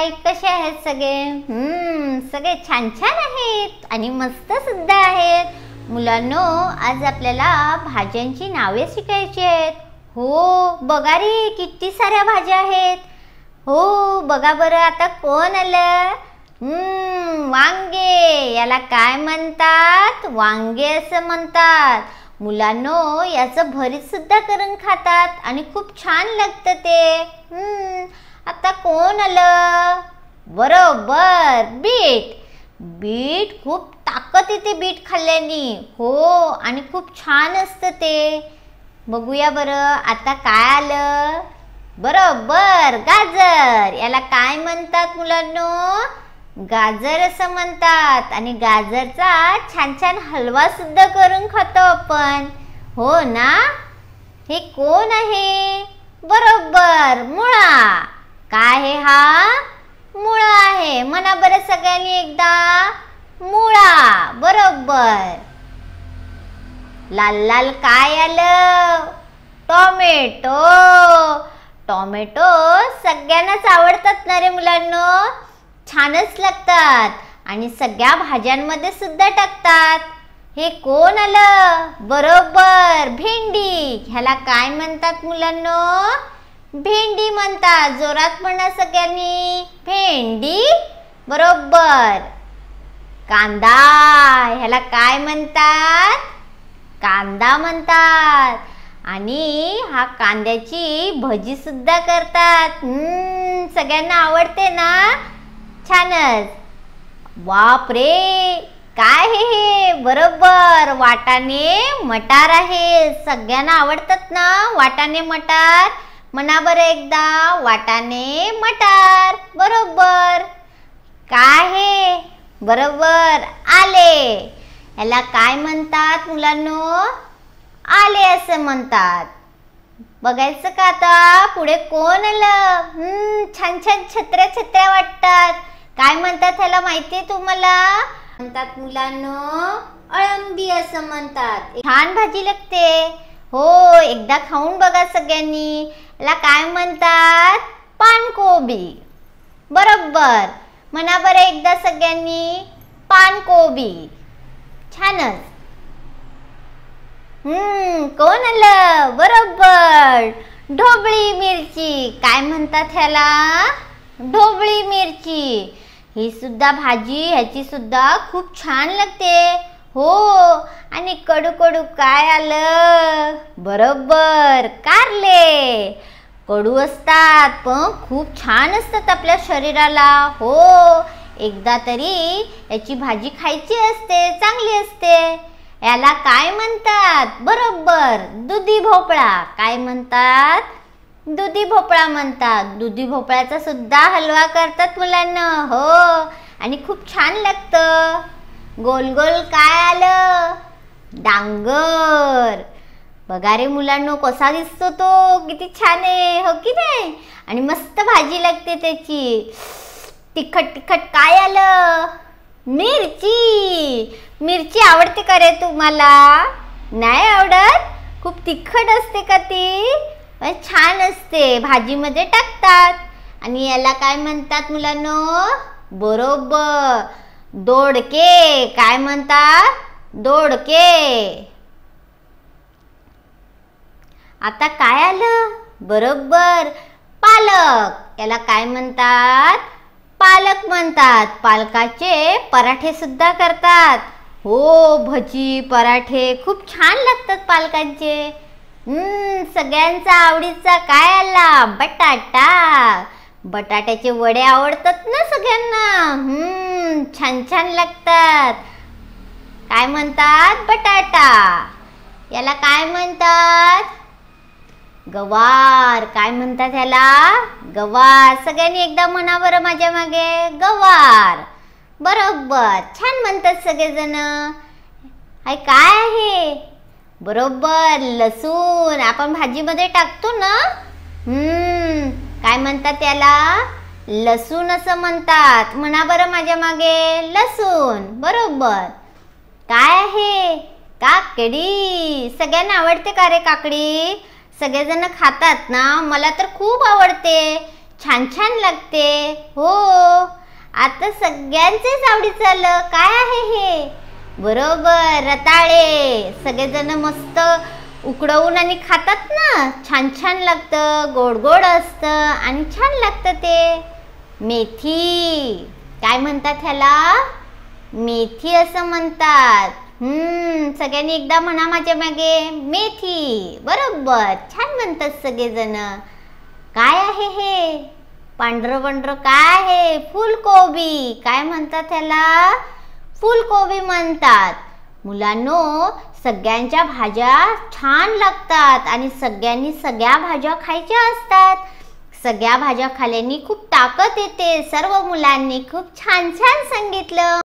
हाय, कसे आहेत सगळे? सगळे छान छान आहेत आणि मस्त सुद्धा आहेत। मुलांनो, आज आपल्याला भाज्यांची नावे शिकायची आहेत। हो, बघा रे, किती साऱ्या भाज्या आहेत। हो, बघा बरं, आता कोण आलं? वांगे। याला काय म्हणतात? वांगे असं म्हणतात। मुलांनो, याचं भरीत सुद्धा करून खातात आणि खूप छान लागतं ते। आता कोण आलं? बरोबर, बीट। बीट खूप ताकद येते बीट खाल्ल्याने। हो, आणि खूप छान असतं ते। बघूया बरं, आता काय आलं? बरोबर, गाजर। याला काय म्हणतात मुलांनो? गाजर असं म्हणतात। आणि गाजरचा छान छान हलवा सुद्धा करून खातो आपण, हो ना? हे कोण आहे? बरोबर, मुळा। काय आहे हा? मुळा आहे। म्हणा बरं सगळ्यांनी एकदा, मुळा। बरोबर। लाल लाल काय आलं? टोमॅटो। टोमॅटो सगळ्यांनाच आवडतात ना रे मुलांनो? छानच लागतात आणि सगळ्या भाज्यांमध्ये सुद्धा टाकतात। हे कोण आलं? बरोबर, भेंडी। ह्याला काय म्हणतात मुलांनो? भेंडी म्हणतात। जोरात म्हणा सगळ्यांनी, भेंडी। बरोबर। कांदा। ह्याला काय म्हणतात? कांदा म्हणतात। आणि हा कांद्याची भजी सुद्धा करतात। सगळ्यांना आवडते ना? छानच। बाप रे, काय हे? बरोबर, वाटाणे मटार आहे। सगळ्यांना आवडतात ना वाटाणे मटार? म्हणा बरं एकदा, वाटाणे मटार। बरोबर। काय हे? बरोबर, आले। याला काय म्हणतात मुलांनो? आले असं म्हणतात। बघायचं का आता पुढे कोण आलं? छान छान छत्र्या छत्र्या वाटतात। काय म्हणतात ह्याला माहितीये तुम्हाला? म्हणतात मुलांनो, अळंबी असं म्हणतात। छान भाजी लागते। हो, एकदा खाऊन बघा सगळ्यांनी। याला काय म्हणतात? पानकोबी। बरोबर। म्हणा बरं एकदा सगळ्यांनी, पानकोबी। छानच। कोण आलं? बरोबर, ढोबळी मिरची। काय म्हणतात ह्याला? ढोबळी मिरची। ही सुद्धा भाजी, ह्याची सुद्धा खूप छान लागते। हो, आणि कडू कडू काय आलं? बरोबर, कारले। कडू असतात पण खूप छान असतात आपल्या शरीराला। हो, एकदा तरी याची भाजी खायची असते, चांगली असते। याला काय म्हणतात? बरोबर, दुधी भोपळा। काय म्हणतात? दुधी भोपळा म्हणतात। दुधी भोपळ्याचा सुद्धा हलवा करतात मुलांना। हो, आणि खूप छान लागतं। गोल गोल काय आलं? डांगर। बघा रे मुलांनो, कसा दिसतो तो? किती छान आहे, हो की नाही? आणि मस्त भाजी लागते त्याची। तिखट तिखट काय आलं? मिरची। मिरची आवडते का रे तुम्हाला? नाही आवडत? खूप तिखट असते का ती? छान असते, भाजीमध्ये टाकतात। आणि याला काय म्हणतात मुलांनो? बरोबर, दोडके। काय म्हणतात? दोडके। आता काय आलं? बरोबर, पालक। याला काय म्हणतात? पालक म्हणतात। पालकाचे पराठे सुद्धा करतात। हो, भजी पराठे खूप छान लागतात पालकांचे। सगळ्यांचा आवडीचा काय आला? बटाटा। बटाट्याचे वडे आवडतात ना सगळ्यांना? छान छान लागतात। काय म्हणतात? बटाटा। याला काय म्हणतात? गवार। काय म्हणतात ह्याला? गवार। सगळ्यांनी एकदा म्हणा बरं माझ्या मागे, गवार। बरोबर, छान म्हणतात सगळेजण। हाय, काय आहे? बरोबर, लसूण। आपण भाजीमध्ये टाकतो ना? काय म्हणतात त्याला? लसूण असं म्हणतात। म्हणा बरं माझ्या मागे, लसूण। बरोबर। काय आहे? काकडी। सगळ्यांना आवडते का रे काकडी? सगळेजण खातात ना? मला तर खूप आवडते। छान छान लागते. हो, आता सगळ्यांचेच आवडीचं आलं. काय आहे हे? बरोबर, रताळे. सगळेजण मस्त उकडवून आणि खातात ना. छान छान लागतं, गोड गोड असतं आणि छान लागतं ते. मेथी. काय म्हणतात ह्याला? मेथी असं म्हणतात. सगळ्यांनी एकदा म्हणा माझ्या मागे, मेथी. बरोबर, छान म्हणतात सगळेजण. काय आहे हे? पांढरं पांढरं काय आहे? फुलकोबी. काय म्हणतात ह्याला? फुलकोबी म्हणतात. मुलांनो, सगळ्यांच्या भाज्या छान लागतात आणि सगळ्यांनी सगळ्या भाज्या खायच्या असतात. सगळ्या भाज्या खाल्ल्याने खूप ताकद येते. सर्व मुलांनी खूप छान छान सांगितलं.